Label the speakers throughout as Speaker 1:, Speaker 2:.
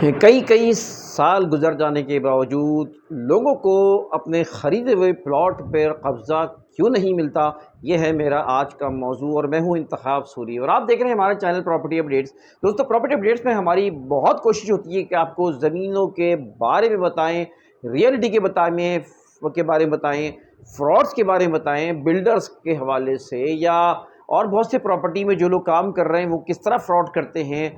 Speaker 1: کئی کئی سال گزر جانے کے باوجود لوگوں کو اپنے خریدے ہوئے پلاٹ پر قبضہ کیوں نہیں ملتا؟ یہ ہے میرا آج کا موضوع اور میں ہوں انتخاب سوری اور آپ دیکھ رہے ہیں ہمارے چینل پراپرٹی اپڈیٹس۔ دوستو، پراپرٹی اپڈیٹس میں ہماری بہت کوشش ہوتی ہے کہ آپ کو زمینوں کے بارے میں بتائیں، ریئلٹی کے بارے میں بتائیں، فراڈس کے بارے میں بتائیں، بلڈرز کے حوالے سے یا اور بہت سے پراپرٹی میں جو لوگ کام کر رہے ہیں وہ کس طرح فراڈ کرتے ہیں،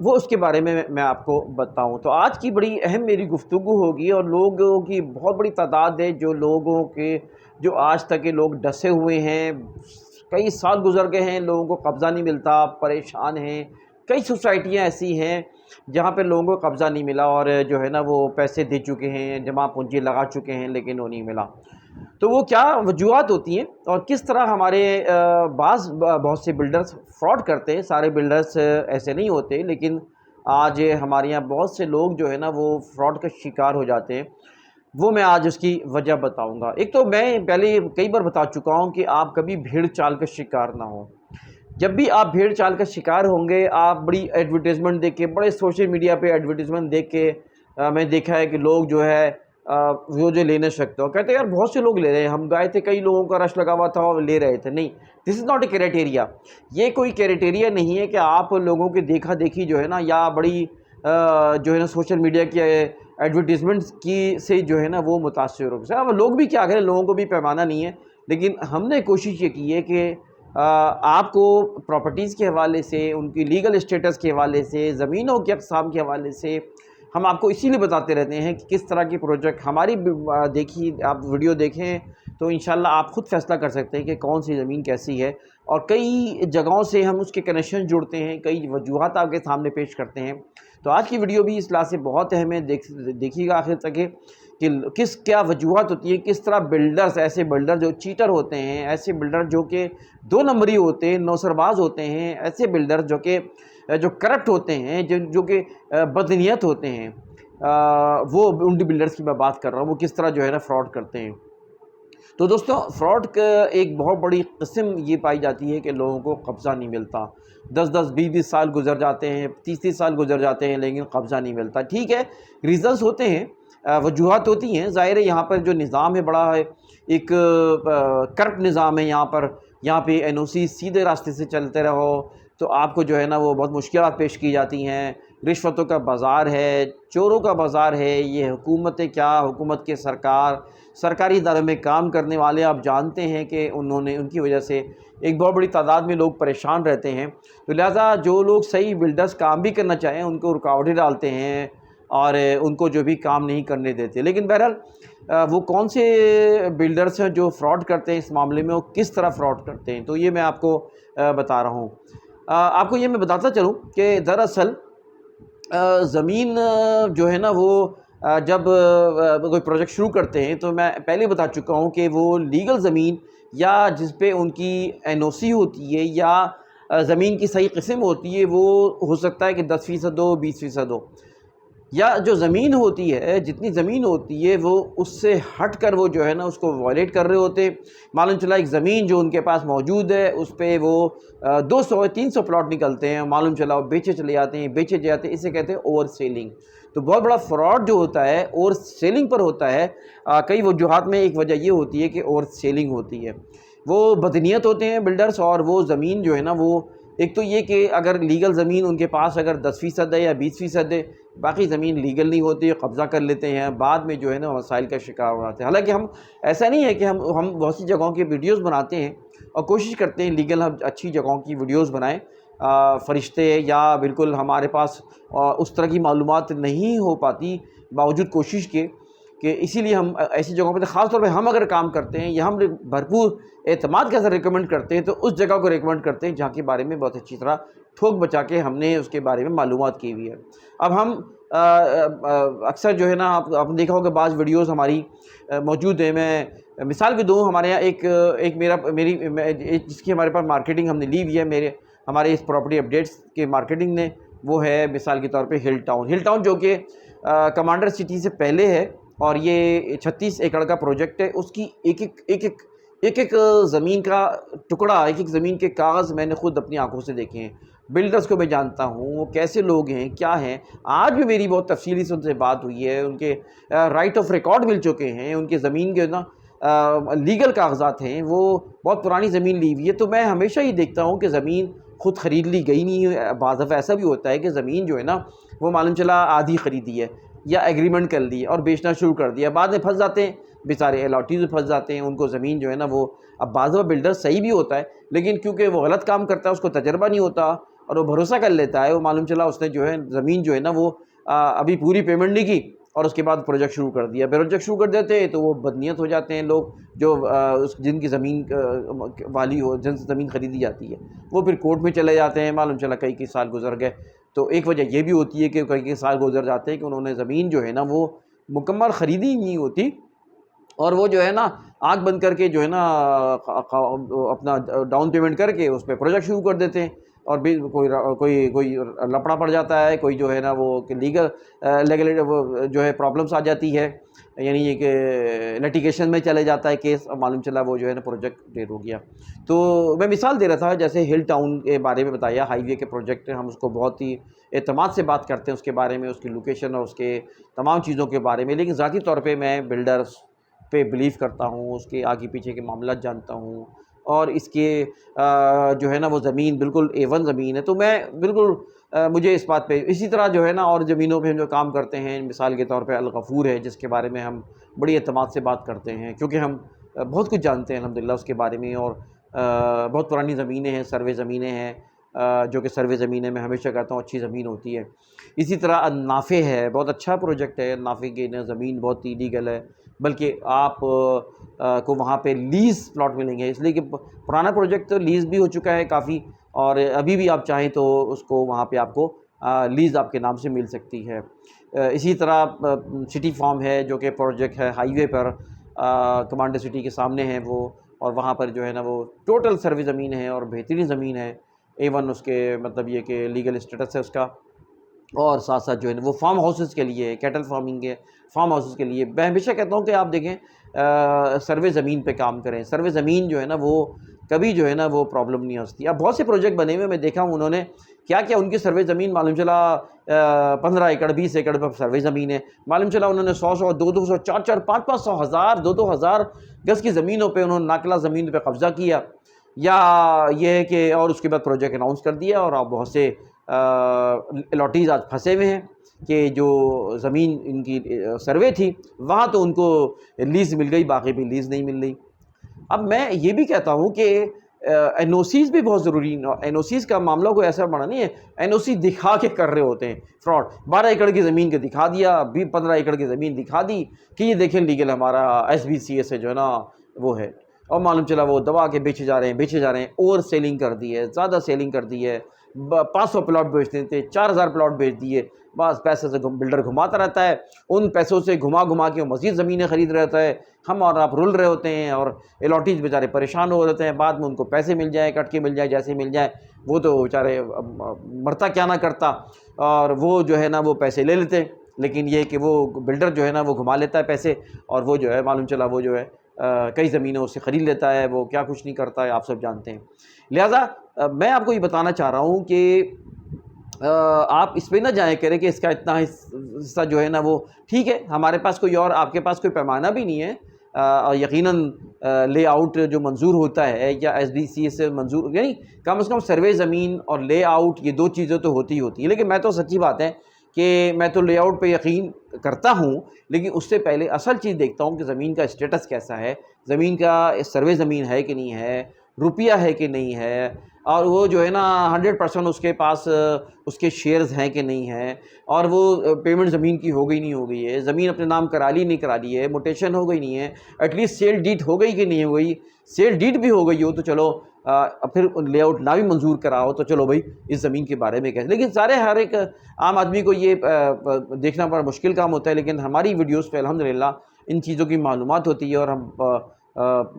Speaker 1: وہ اس کے بارے میں آپ کو بتاؤں۔ تو آج کی بڑی اہم میری گفتگو ہوگی اور لوگوں کی بہت بڑی تعداد ہے جو آج تک کے لوگ ڈسے ہوئے ہیں، کئی سال گزر گئے ہیں، لوگوں کو قبضہ نہیں ملتا، پریشان ہیں۔ کئی سوسائٹیاں ایسی ہیں جہاں پہ لوگوں کو قبضہ نہیں ملا اور جو ہے نا وہ پیسے دے چکے ہیں، جمع پونجی لگا چکے ہیں لیکن وہ نہیں ملا۔ تو وہ کیا وجوہات ہوتی ہیں اور کس طرح ہمارے بہت سے بلڈرز فراڈ کرتے ہیں؟ سارے بلڈرز ایسے نہیں ہوتے، لیکن آج ہمارے یہاں بہت سے لوگ جو ہے نا وہ فراڈ کا شکار ہو جاتے ہیں۔ وہ میں آج اس کی وجہ بتاؤں گا۔ ایک تو میں پہلے کئی بار بتا چکا ہوں کہ آپ کبھی بھیڑ چال کا شکار نہ ہوں۔ جب بھی آپ بھیڑ چال کا شکار ہوں گے، آپ بڑی ایڈورٹیزمنٹ دیکھ کے، بڑے سوشل میڈیا پہ ایڈورٹیزمنٹ دیکھ کے میں دیکھا ہے کہ لوگ جو ہے وہ جو لینے سکتے ہو، کہتے ہیں یار بہت سے لوگ لے رہے ہیں، ہم گئے تھے، کئی لوگوں کا رش لگا ہوا تھا اور لے رہے تھے۔ نہیں، دس از ناٹ اے کریٹیریا۔ یہ کوئی کریٹیریا نہیں ہے کہ آپ لوگوں کی دیکھا دیکھی جو ہے نا یا بڑی جو ہے نا سوشل میڈیا کی ایڈورٹیزمنٹس کی سے جو ہے نا وہ متاثر ہو۔ اب لوگ بھی کیا کریں، لوگوں کو بھی پیمانہ نہیں ہے، لیکن ہم نے کوشش یہ کی ہے کہ آپ کو پراپرٹیز کے حوالے سے، ان کی لیگل اسٹیٹس کے حوالے سے، زمینوں کے اقسام کے حوالے سے ہم آپ کو اسی لیے بتاتے رہتے ہیں کہ کس طرح کی پروجیکٹ ہماری آپ ویڈیو دیکھیں تو انشاءاللہ آپ خود فیصلہ کر سکتے ہیں کہ کون سی زمین کیسی ہے، اور کئی جگہوں سے ہم اس کے کنیکشن جوڑتے ہیں، کئی وجوہات آپ کے سامنے پیش کرتے ہیں۔ تو آج کی ویڈیو بھی اس لحاظ سے بہت اہم ہے، دیکھیے گا آخر تک کہ کیا وجوہات ہوتی ہیں، کس طرح بلڈرز، ایسے بلڈر جو چیٹر ہوتے ہیں، ایسے بلڈر جو کہ دو نمبری ہوتے ہیں، نوسرباز ہوتے ہیں، ایسے بلڈر جو کرپٹ ہوتے ہیں، جو کہ بدنیت ہوتے ہیں، وہ ان بلڈرز کی میں بات کر رہا ہوں، وہ کس طرح جو ہے نا فراڈ کرتے ہیں۔ تو دوستوں، فراڈ کا ایک بہت بڑی قسم یہ پائی جاتی ہے کہ لوگوں کو قبضہ نہیں ملتا۔ 10-20 سال گزر جاتے ہیں، 30 سال گزر جاتے ہیں لیکن قبضہ نہیں ملتا۔ ٹھیک ہے، ریزنز ہوتے ہیں، وجوہات ہوتی ہیں، ظاہر ہے یہاں پر جو نظام ہے بڑا ہے، ایک کرپٹ نظام ہے یہاں پہ NOC سیدھے راستے سے چلتے رہو تو آپ کو جو ہے نا وہ بہت مشکلات پیش کی جاتی ہیں، رشوتوں کا بازار ہے، چوروں کا بازار ہے، یہ حکومتیں کیا، حکومت کے سرکاری اداروں میں کام کرنے والے آپ جانتے ہیں کہ ان کی وجہ سے ایک بہت بڑی تعداد میں لوگ پریشان رہتے ہیں۔ تو لہٰذا جو لوگ صحیح بلڈرز کام بھی کرنا چاہیں ان کو رکاوٹیں ڈالتے ہیں اور ان کو جو بھی کام نہیں کرنے دیتے۔ لیکن بہرحال وہ کون سے بلڈرز ہیں جو فراڈ کرتے ہیں اس معاملے میں، وہ کس طرح فراڈ کرتے ہیں، تو یہ میں آپ کو بتا رہا ہوں۔ آپ کو یہ میں بتاتا چلوں کہ دراصل زمین جو ہے نا وہ جب کوئی پروجیکٹ شروع کرتے ہیں تو میں پہلے بتا چکا ہوں کہ وہ لیگل زمین یا جس پہ ان کی NOC ہوتی ہے یا زمین کی صحیح قسم ہوتی ہے، وہ ہو سکتا ہے کہ 10% ہو، 20% ہو، یا جو زمین ہوتی ہے، جتنی زمین ہوتی ہے وہ اس سے ہٹ کر وہ جو ہے نا اس کو وائلیٹ کر رہے ہوتے ہیں۔ معلوم چلا ایک زمین جو ان کے پاس موجود ہے اس پہ وہ 200-300 پلاٹ نکلتے ہیں، معلوم چلا وہ بیچے چلے جاتے ہیں، اسے کہتے ہیں اوور سیلنگ۔ تو بہت بڑا فراڈ جو ہوتا ہے اوور سیلنگ پر ہوتا ہے۔ کئی وجوہات میں ایک وجہ یہ ہوتی ہے کہ اوور سیلنگ ہوتی ہے، وہ بدنیت ہوتے ہیں بلڈرز، اور وہ زمین جو ہے نا وہ ایک تو یہ کہ اگر لیگل زمین ان کے پاس اگر 10% ہے یا 20% ہے، باقی زمین لیگل نہیں ہوتی، قبضہ کر لیتے ہیں، بعد میں جو ہے نا مسائل کا شکار ہو جاتے ہیں۔ حالانکہ ہم ایسا نہیں ہے کہ ہم بہت سی جگہوں کی ویڈیوز بناتے ہیں اور کوشش کرتے ہیں لیگل ہم اچھی جگہوں کی ویڈیوز بنائیں، فرشتے یا بالکل ہمارے پاس اس طرح کی معلومات نہیں ہو پاتی باوجود کوشش کے کہ اسی لیے ہم ایسی جگہوں پہ خاص طور پہ ہم اگر کام کرتے ہیں یا ہم بھرپور اعتماد کے ساتھ ریکمنڈ کرتے ہیں تو اس جگہ کو ریکمنڈ کرتے ہیں جہاں کے بارے میں بہت اچھی طرح ٹھوک بچا کے ہم نے اس کے بارے میں معلومات کی ہوئی ہے۔ اب ہم اکثر جو ہے نا آپ نے دیکھا ہوگا بعض ویڈیوز ہماری موجود ہیں، میں مثال بھی دوں، ہمارے یہاں جس کی ہمارے پاس مارکیٹنگ ہم نے لی ہوئی ہے ہمارے اس پراپرٹی اپڈیٹس کے مارکیٹنگ نے، وہ ہے مثال کے طور پہ ہل ٹاؤن جو کہ کمانڈر سٹی سے پہلے ہے، اور یہ 36 ایکڑ کا پروجیکٹ ہے۔ اس کی ایک ایک زمین کا ٹکڑا، ایک ایک زمین کے کاغذ میں نے خود اپنی آنکھوں سے دیکھے ہیں۔ بلڈرز کو میں جانتا ہوں، وہ کیسے لوگ ہیں، کیا ہیں. آج بھی میری بہت تفصیلی سے ان سے بات ہوئی ہے. ان کے رائٹ آف ریکارڈ مل چکے ہیں. ان کے زمین کے نا لیگل کاغذات ہیں، وہ بہت پرانی زمین لی ہوئی ہے. تو میں ہمیشہ ہی دیکھتا ہوں کہ زمین خود خرید لی گئی نہیں ہے. بعض دفعہ ایسا بھی ہوتا ہے کہ زمین جو ہے نا وہ معلوم چلا آدھی خریدی ہے یا ایگریمنٹ کر لی اور بیچنا شروع کر دیا، بعد میں پھنس جاتے ہیں بیچارے، الاٹیز میں پھنس جاتے ہیں. ان کو زمین جو ہے نا وہ اب بعض دفعہ بلڈر صحیح بھی ہوتا ہے، لیکن کیونکہ وہ غلط کام کرتا ہے، اس کو تجربہ نہیں ہوتا اور وہ بھروسہ کر لیتا ہے، وہ معلوم چلا اس نے جو ہے زمین جو ہے نا وہ ابھی پوری پیمنٹ نہیں کی اور اس کے بعد پروجیکٹ شروع کر دیا. پروجیکٹ شروع کر دیتے ہیں تو وہ بدنیت ہو جاتے ہیں لوگ جو جن کی زمین والی ہو، جن سے زمین خریدی جاتی ہے، وہ پھر کورٹ میں چلے جاتے ہیں. معلوم چلا کئی سال گزر گئے. تو ایک وجہ یہ بھی ہوتی ہے کہ کئی سال گزر جاتے ہیں کہ انہوں نے زمین جو ہے نا وہ مکمل خریدی نہیں ہوتی، اور وہ جو ہے نا آنکھ بند کر کے جو ہے نا اپنا ڈاؤن پیمنٹ کر کے اس پہ پروجیکٹ شروع کر دیتے ہیں. اور بھی کوئی لپڑا پڑ جاتا ہے، کوئی جو ہے نا وہ لیگل جو ہے پرابلمس آ جاتی ہے، یعنی یہ کہ لیٹیگیشن میں چلے جاتا ہے کیس، اور معلوم چلا وہ جو ہے نا پروجیکٹ ڈیل ہو گیا. تو میں مثال دے رہا تھا، جیسے ہل ٹاؤن کے بارے میں بتایا، ہائی وے کے پروجیکٹ، ہم اس کو بہت ہی اعتماد سے بات کرتے ہیں اس کے بارے میں، اس کی لوکیشن اور اس کے تمام چیزوں کے بارے میں. لیکن ذاتی طور پہ میں بلڈرز پہ بلیو کرتا ہوں، اس کے آگے پیچھے کے معاملات جانتا ہوں، اور اس کے جو ہے نا وہ زمین بالکل A1 زمین ہے. تو میں بالکل مجھے اس بات پہ، اسی طرح جو ہے نا اور زمینوں پہ ہم جو کام کرتے ہیں، مثال کے طور پہ الغفور ہے جس کے بارے میں ہم بڑی اعتماد سے بات کرتے ہیں، کیونکہ ہم بہت کچھ جانتے ہیں الحمدللہ اس کے بارے میں. اور بہت پرانی زمینیں ہیں، سروے زمینیں ہیں، جو کہ سروے زمینیں میں ہمیشہ کہتا ہوں اچھی زمین ہوتی ہے. اسی طرح نافع ہے، بہت اچھا پروجیکٹ ہے. نافع کی زمین بہت ہی لیگل ہے، بلکہ آپ کو وہاں پہ لیز پلاٹ ملیں گے، اس لیے کہ پرانا پروجیکٹ تو لیز بھی ہو چکا ہے کافی، اور ابھی بھی آپ چاہیں تو اس کو وہاں پہ آپ کو لیز آپ کے نام سے مل سکتی ہے. اسی طرح سٹی فارم ہے جو کہ پروجیکٹ ہے ہائی وے پر، کمانڈر سٹی کے سامنے ہے وہ، اور وہاں پر جو ہے نا وہ ٹوٹل سروے زمین ہے اور بہترین زمین ہے. A1 اس کے مطلب یہ کہ لیگل اسٹیٹس ہے اس کا. اور ساتھ ساتھ جو ہے نا وہ فارم ہاؤسز کے لیے، کیٹل فارمنگ کے فارم ہاؤسز کے لیے میں ہمیشہ کہتا ہوں کہ آپ دیکھیں سروے زمین پہ کام کریں. سروے زمین جو ہے نا وہ کبھی جو ہے نا وہ پرابلم نہیں ہوتی. اب بہت سے پروجیکٹ بنے ہوئے میں دیکھا ہوں انہوں نے کیا ان کی سروے زمین معلوم چلا 15 ایکڑ 20 ایکڑ پر سروے زمین ہے، معلوم چلا انہوں نے 100 200 400 500 1000 2,000 گز کی زمینوں پہ انہوں نے ناقلہ زمین پہ قبضہ کیا، یا یہ ہے کہ اور اس کے بعد پروجیکٹ اناؤنس کر دیا. اور اب بہت سے الاٹیز آج پھنسے ہوئے ہیں کہ جو زمین ان کی سروے تھی وہاں تو ان کو لیز مل گئی، باقی بھی لیز نہیں مل رہی. اب میں یہ بھی کہتا ہوں کہ این او سیز بھی بہت ضروری ہیں. این او سیز کا معاملہ کوئی ایسا بڑا نہیں ہے، این او سی دکھا کے کر رہے ہوتے ہیں فراڈ. 12 ایکڑ کی زمین کے دکھا دیا، 15 ایکڑ کی زمین دکھا دی کہ یہ دیکھیں لیگل ہمارا SBCS ہے جو ہے نا وہ ہے، اور معلوم چلا وہ دبا کے بیچے جا رہے ہیں. اوور سیلنگ کر دی ہے، زیادہ سیلنگ کر دی ہے. 500 پلاٹ بیچتے تھے، 4000 پلاٹ بیچ دیے. بس پیسے سے بلڈر گھماتا رہتا ہے، ان پیسوں سے گھما کے وہ مزید زمینیں خرید رہتا ہے. ہم اور آپ رول رہے ہوتے ہیں اور الاٹیز بیچارے پریشان ہو رہتے ہیں. بعد میں ان کو پیسے مل جائیں، کٹ کے مل جائے، جیسے مل جائے، وہ تو بیچارے مرتا کیا نہ کرتا، اور وہ جو ہے نا وہ پیسے لے لیتے. لیکن یہ کہ وہ بلڈر جو ہے نا وہ گھما لیتا ہے پیسے، اور وہ جو ہے معلوم چلا وہ جو ہے کئی زمینوں اس سے خرید لیتا ہے. وہ کیا کچھ نہیں کرتا ہے، آپ سب جانتے ہیں. لہٰذا میں آپ کو یہ بتانا چاہ رہا ہوں کہ آپ اس پہ نہ جائیں کریں کہ اس کا اتنا حصہ جو ہے نا وہ ٹھیک ہے. ہمارے پاس کوئی اور، آپ کے پاس کوئی پیمانہ بھی نہیں ہے، اور یقیناً لے آؤٹ جو منظور ہوتا ہے یا SBCS سے منظور، یعنی کم از کم سروے زمین اور لے آؤٹ یہ 2 چیزیں تو ہوتی ہیں. لیکن میں تو سچی بات ہے کہ میں تو لے آؤٹ پہ یقین کرتا ہوں، لیکن اس سے پہلے اصل چیز دیکھتا ہوں کہ زمین کا اسٹیٹس کیسا ہے، زمین کا سروے زمین ہے کہ نہیں ہے، روپیہ ہے کہ نہیں ہے، اور وہ جو ہے نا 100% اس کے پاس اس کے شیئرز ہیں کہ نہیں ہیں، اور وہ پیمنٹ زمین کی ہو گئی نہیں ہو گئی ہے، زمین اپنے نام کرا لی نہیں کرا لی ہے، موٹیشن ہو گئی نہیں ہے، ایٹ لیسٹ سیل ڈیڈ ہو گئی کہ نہیں ہو گئی. سیل ڈیڈ بھی ہو گئی ہو تو چلو، پھر لے آؤٹ نہ بھی منظور کراؤ تو چلو بھائی اس زمین کے بارے میں کہتے. لیکن ہر ایک عام آدمی کو یہ دیکھنا بڑا مشکل کام ہوتا ہے. لیکن ہماری ویڈیوز پہ الحمدللہ ان چیزوں کی معلومات ہوتی ہے، اور ہم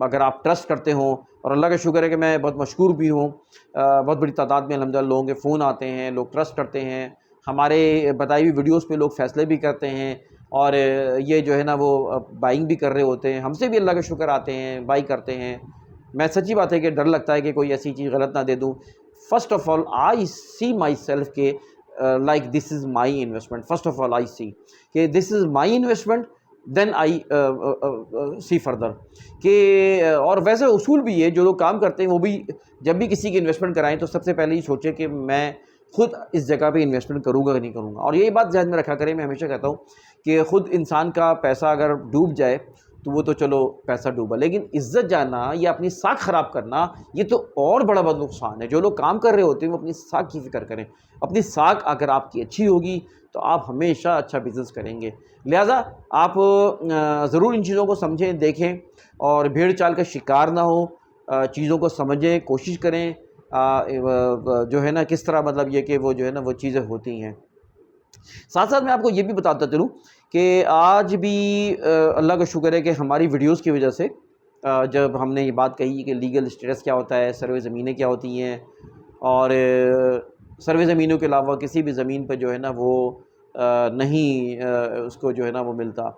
Speaker 1: اگر آپ ٹرسٹ کرتے ہوں، اور اللہ کا شکر ہے کہ میں بہت مشکور بھی ہوں، بہت بڑی تعداد میں الحمدللہ لوگوں کے فون آتے ہیں، لوگ ٹرسٹ کرتے ہیں ہمارے بتائی ہوئی ویڈیوز پہ، لوگ فیصلے بھی کرتے ہیں، اور یہ جو ہے نا وہ بائنگ بھی کر رہے ہوتے ہیں. ہم سے بھی اللہ کا شکر آتے ہیں، بائی کرتے ہیں. میں سچی بات ہے کہ ڈر لگتا ہے کہ کوئی ایسی چیز غلط نہ دے دوں. first of all I see myself کہ like this is my investment. First of all I see کہ this is my investment, then I see further کہ اور ویسے اصول بھی ہے جو لوگ کام کرتے ہیں وہ بھی جب بھی کسی کی انویسٹمنٹ کرائیں تو سب سے پہلے یہ سوچیں کہ میں خود اس جگہ پہ انویسٹمنٹ کروں گا کہ نہیں کروں گا. اور یہی بات ذہن میں رکھا کریں. میں ہمیشہ کہتا ہوں کہ خود انسان کا پیسہ اگر ڈوب جائے تو وہ تو چلو پیسہ ڈوبا, لیکن عزت جانا یا اپنی ساکھ خراب کرنا یہ تو اور بڑا نقصان ہے. جو لوگ کام کر رہے ہوتے ہیں وہ اپنی ساکھ کی فکر کریں. اپنی ساکھ اگر آپ کی اچھی ہوگی تو آپ ہمیشہ اچھا بزنس کریں گے. لہٰذا آپ ضرور ان چیزوں کو سمجھیں, دیکھیں اور بھیڑ چال کا شکار نہ ہو. چیزوں کو سمجھیں, کوشش کریں جو ہے نا کس طرح مطلب یہ کہ وہ جو ہے نا وہ چیزیں ہوتی ہیں. ساتھ ساتھ میں آپ کو یہ بھی بتاتا چلوں کہ آج بھی اللہ کا شکر ہے کہ ہماری ویڈیوز کی وجہ سے جب ہم نے یہ بات کہی کہ لیگل اسٹیٹس کیا ہوتا ہے, سروے زمینیں کیا ہوتی ہیں, اور سروے زمینوں کے علاوہ کسی بھی زمین پہ جو ہے نا وہ نہیں اس کو جو ہے نا وہ ملتا,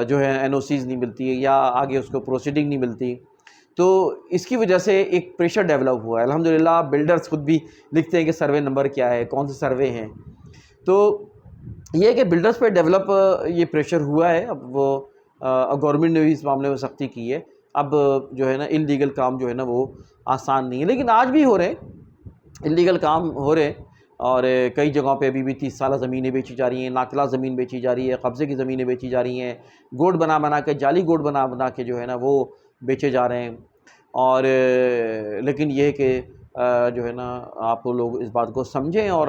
Speaker 1: جو ہے NOCs نہیں ملتی یا آگے اس کو پروسیڈنگ نہیں ملتی. تو اس کی وجہ سے ایک پریشر ڈیولپ ہوا ہے. الحمدللہ بلڈرز خود بھی لکھتے ہیں کہ سروے نمبر کیا ہے, کون سے سروے ہیں. تو یہ ہے کہ بلڈرز پہ ڈیولپ یہ پریشر ہوا ہے. اب وہ گورنمنٹ نے بھی اس معاملے میں سختی کی ہے. اب جو ہے نا انلیگل کام جو ہے نا وہ آسان نہیں ہے, لیکن آج بھی ہو رہے ہیں انلیگل کام ہو رہے ہیں. اور کئی جگہوں پہ ابھی بھی 30 سالہ زمینیں بیچی جا رہی ہیں, ناقلہ زمین بیچی جا رہی ہے, قبضے کی زمینیں بیچی جا رہی ہیں, گوڈ بنا کے جعلی گوڈ بنا کے جو ہے نا وہ بیچے جا رہے ہیں. اور لیکن یہ کہ جو ہے نا آپ لوگ اس بات کو سمجھیں اور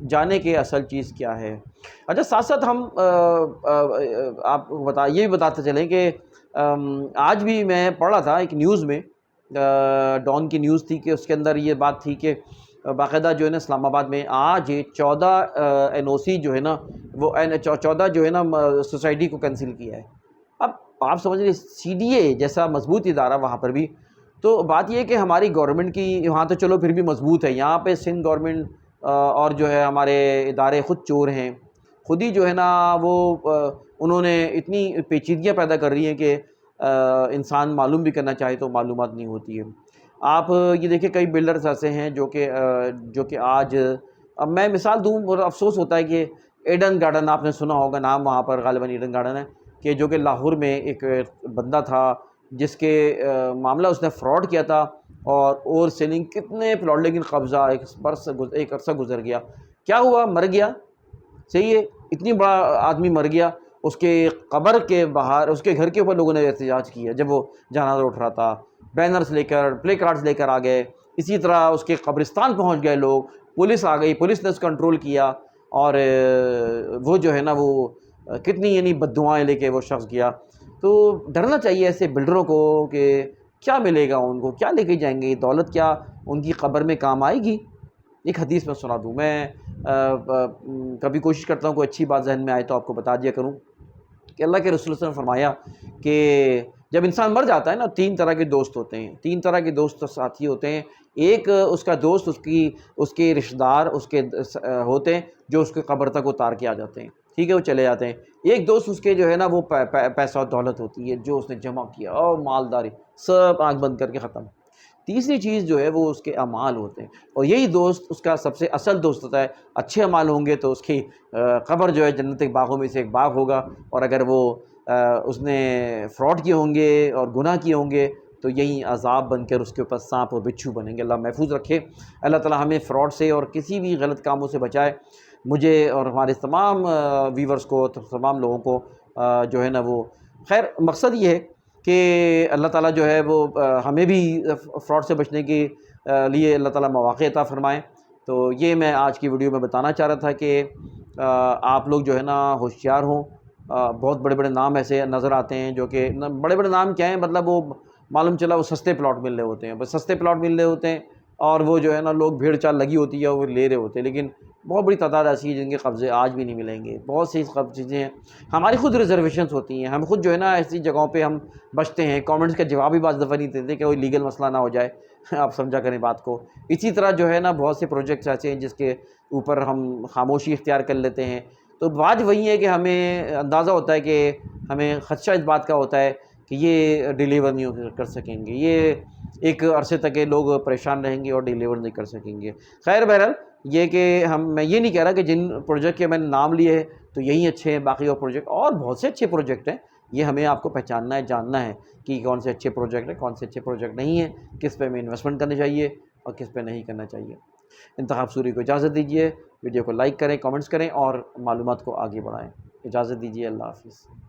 Speaker 1: جانیں کہ اصل چیز کیا ہے. اچھا, ساتھ ساتھ ہم آپ کو یہ بھی بتاتے چلیں کہ آج بھی میں پڑھ رہا تھا ایک نیوز میں, ڈان کی نیوز تھی کہ اس کے اندر یہ بات تھی کہ باقاعدہ جو ہے نا اسلام آباد میں آج 14 NOC جو ہے نا وہ 14 جو ہے نا سوسائٹی کو کینسل کیا ہے. اب آپ سمجھ رہے CDA جیسا مضبوط ادارہ وہاں پر بھی, تو بات یہ ہے کہ ہماری گورنمنٹ کی وہاں تو چلو پھر بھی مضبوط ہے, یہاں پہ سندھ گورنمنٹ اور جو ہے ہمارے ادارے خود چور ہیں, خود ہی جو ہے نا وہ انہوں نے اتنی پیچیدگیاں پیدا کر رہی ہیں کہ انسان معلوم بھی کرنا چاہے تو معلومات نہیں ہوتی ہے. آپ یہ دیکھیں کئی بلڈرز ایسے ہیں جو کہ آج, اب میں مثال دوں اور افسوس ہوتا ہے کہ ایڈن گارڈن آپ نے سنا ہوگا نام, وہاں پر غالباً ایڈن گارڈن ہے کہ جو کہ لاہور میں ایک بندہ تھا جس کے معاملہ اس نے فراڈ کیا تھا اور سیلنگ کتنے پلاٹ, لیکن قبضہ ایک عرصہ گزر گیا. کیا ہوا؟ مر گیا. صحیح ہے, اتنی بڑا آدمی مر گیا. اس کے قبر کے باہر اس کے گھر کے اوپر لوگوں نے احتجاج کیا جب وہ جنازہ اٹھ رہا تھا, بینرز لے کر, پلے کارڈز لے کر آ گئے. اسی طرح اس کے قبرستان پہنچ گئے لوگ, پولیس آ گئی, پولیس نے اس کو کنٹرول کیا, اور وہ جو ہے نا وہ کتنی یعنی بد دعائیں لے کے وہ شخص گیا. تو ڈرنا چاہیے ایسے بلڈروں کو کہ کیا ملے گا ان کو, کیا لے کے جائیں گے, دولت کیا ان کی قبر میں کام آئے گی. ایک حدیث میں سنا دوں, میں کبھی کوشش کرتا ہوں کوئی اچھی بات ذہن میں آئے تو آپ کو بتا دیا کروں کہ اللہ کے رسول صلی اللہ علیہ وسلم نے فرمایا کہ جب انسان مر جاتا ہے نا 3 طرح کے دوست ہوتے ہیں, 3 طرح کے دوست ساتھی ہوتے ہیں. ایک اس کا دوست اس کے رشتہ دار اس کے ہوتے ہیں جو اس کے قبر تک اتار کے آ جاتے ہیں, ٹھیک ہے, وہ چلے جاتے ہیں. ایک دوست اس کے جو ہے نا وہ پیسہ و دولت ہوتی ہے جو اس نے جمع کیا, اور مالداری سب آنکھ بند کر کے ختم. تیسری چیز جو ہے وہ اس کے اعمال ہوتے ہیں, اور یہی دوست اس کا سب سے اصل دوست ہوتا ہے. اچھے اعمال ہوں گے تو اس کی قبر جو ہے جنت کے باغوں میں سے ایک باغ ہوگا, اور اگر وہ اس نے فراڈ کیے ہوں گے اور گناہ کیے ہوں گے تو یہی عذاب بن کر اس کے اوپر سانپ اور بچھو بنیں گے. اللہ محفوظ رکھے. اللہ تعالی ہمیں فراڈ سے اور کسی بھی غلط کاموں سے بچائے. مجھے اور ہمارے تمام ویورز کو, تمام لوگوں کو جو ہے نا وہ خیر مقصد یہ ہے کہ اللہ تعالیٰ جو ہے وہ ہمیں بھی فراڈ سے بچنے کے لیے اللہ تعالیٰ مواقع عطا فرمائیں. تو یہ میں آج کی ویڈیو میں بتانا چاہ رہا تھا کہ آپ لوگ جو ہے نا ہوشیار ہوں. بہت بڑے بڑے نام ایسے نظر آتے ہیں جو کہ بڑے بڑے نام کیا ہیں, مطلب وہ معلوم چلا وہ سستے پلاٹ مل رہے ہوتے ہیں, بس سستے پلاٹ مل رہے ہوتے ہیں, اور وہ جو ہے نا لوگ بھیڑ چال لگی ہوتی ہے وہ لے رہے ہوتے ہیں. لیکن بہت بڑی تعداد ایسی ہے جن کے قبضے آج بھی نہیں ملیں گے. بہت سی چیزیں ہیں, ہماری خود ریزرویشنز ہوتی ہیں, ہم خود جو ہے نا ایسی جگہوں پہ ہم بچتے ہیں. کامنٹس کا جواب بھی بعض دفعہ نہیں دیتے کہ کوئی لیگل مسئلہ نہ ہو جائے, آپ سمجھا کریں بات کو. اسی طرح جو ہے نا بہت سے پروجیکٹس ایسے ہیں جس کے اوپر ہم خاموشی اختیار کر لیتے ہیں. تو بات وہی ہے کہ ہمیں اندازہ ہوتا ہے کہ ہمیں خدشہ اس بات کا ہوتا ہے کہ یہ ڈیلیور نہیں کر سکیں گے, یہ ایک عرصے تک یہ لوگ پریشان رہیں گے اور ڈیلیور نہیں کر سکیں گے۔ خیر بہرحال یہ کہ میں یہ نہیں کہہ رہا کہ جن پروجیکٹ کے میں نے نام لیے ہیں تو یہی اچھے ہیں، باقی اور پروجیکٹ اور بہت سے اچھے پروجیکٹ ہیں، یہ ہمیں آپ کو پہچاننا ہے، جاننا ہے کہ کون سے اچھے پروجیکٹ ہیں، کون سے اچھے پروجیکٹ نہیں ہیں، کس پہ ہمیں انویسٹمنٹ کرنی چاہیے اور کس پہ نہیں کرنا چاہیے۔ انتخاب سوری کو اجازت دیجیے، ویڈیو کو لائک کریں، کامنٹس کریں اور معلومات کو آگے بڑھائیں۔ اجازت دیجیے، اللہ حافظ۔